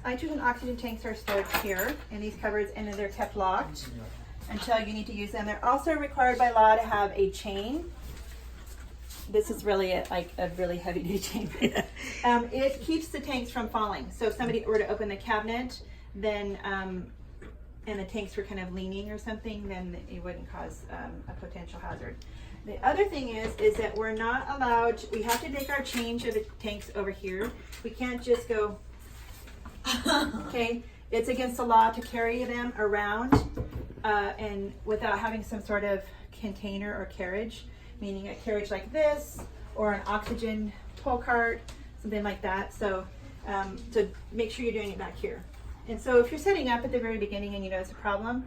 nitrogen oxygen tanks are stored here in these cupboards, and then they're kept locked until you need to use them. They're also required by law to have a chain. This is really like a really heavy duty chain. It keeps the tanks from falling. So if somebody were to open the cabinet, then and the tanks were kind of leaning or something, then it wouldn't cause a potential hazard. The other thing is that we're not allowed to, we have to take our change of the tanks over here. We can't just go, okay? It's against the law to carry them around and without having some sort of container or carriage, meaning a carriage like this or an oxygen toll cart, something like that. So to make sure you're doing it back here. And so if you're setting up at the very beginning and you know it's a problem,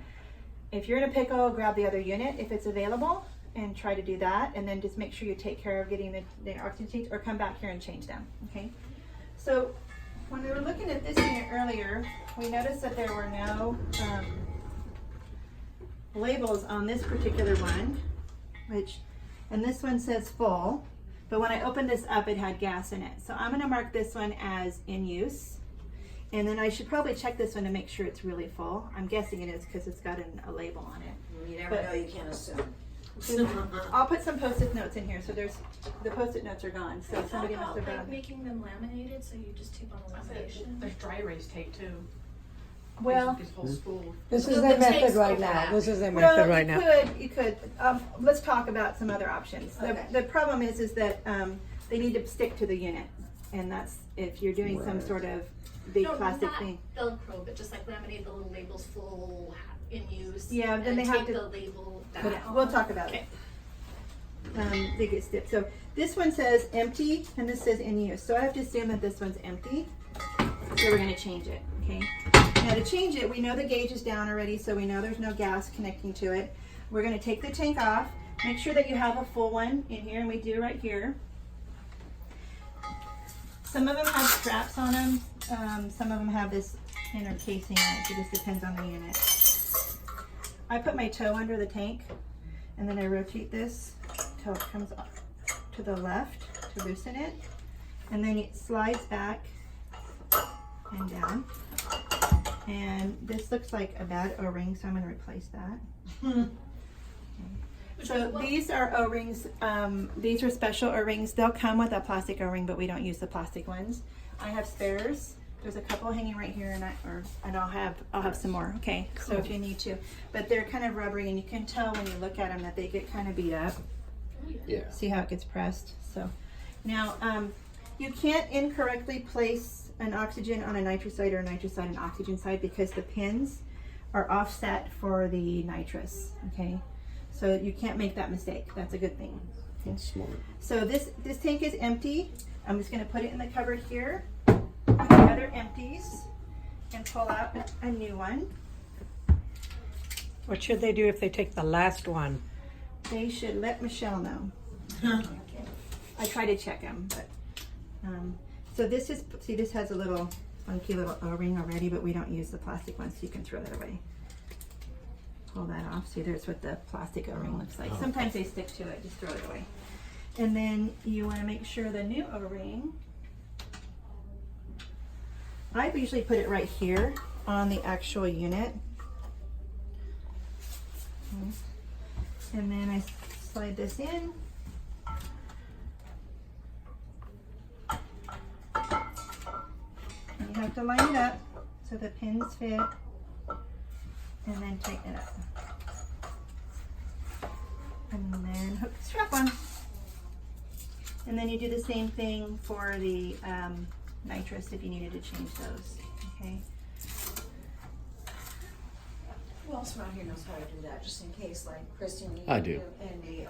if you're in a pickle, grab the other unit if it's available and try to do that, and then just make sure you take care of getting the oxygen tanks, or come back here and change them, okay? So when we were looking at this unit earlier, we noticed that there were no labels on this particular one, and this one says full, but when I opened this up, it had gas in it. So I'm gonna mark this one as in use. And then I should probably check this one to make sure it's really full. I'm guessing it is because it's got a label on it. You never know, you can't assume. I'll put some Post-it notes in here. So the Post-it notes are gone. So somebody must have like done. making them laminated, so you just tape on the lamination. There's dry erase tape too. Well, This whole spool. This is their method right now. This is their method right now. You could. Let's talk about some other options. Okay. The problem is that they need to stick to the unit, and that's if you're doing some sort of big plastic thing. Velcro, but just like laminate the little labels full in use. Yeah, then and they have take to- the label down. Yeah, we'll talk about it. They get stiff. So this one says empty, and this says in use. So I have to assume that this one's empty. So we're going to change it. Okay. Now to change it, we know the gauge is down already, so we know there's no gas connecting to it. We're going to take the tank off. Make sure that you have a full one in here, and we do right here. Some of them have straps on them. Some of them have this inner casing on it. It just depends on the unit. I put my toe under the tank, and then I rotate this till it comes up to the left to loosen it, and then it slides back and down. And this looks like a bad O-ring, so I'm going to replace that. So these are O-rings. These are special O-rings. They'll come with a plastic O-ring, but we don't use the plastic ones. I have spares. There's a couple hanging right here, and I'll have some more. Okay, cool. So if you need to, but they're kind of rubbery, and you can tell when you look at them that they get kind of beat up. Yeah. See how it gets pressed. So now you can't incorrectly place an oxygen on a nitrous side or a nitrous side and oxygen side because the pins are offset for the nitrous. Okay. So you can't make that mistake. That's a good thing. That's smart. So this tank is empty. I'm just going to put it in the cupboard here with the other empties and pull out a new one. What should they do if they take the last one? They should let Michelle know. I try to check them, but so this is, see, this has a little funky little O-ring already, but we don't use the plastic ones, so you can throw that away. Pull that off. See, there's what the plastic O-ring looks like. Sometimes they stick to it. Just throw it away. And then you want to make sure the new O-ring, I usually put it right here on the actual unit. And then I slide this in. And you have to line it up so the pins fit. And then tighten it up. And then hook the strap on. And then you do the same thing for the nitrous if you needed to change those. Okay. Who else around here knows how to do that, just in case, like Kristen, you I do. and Neil.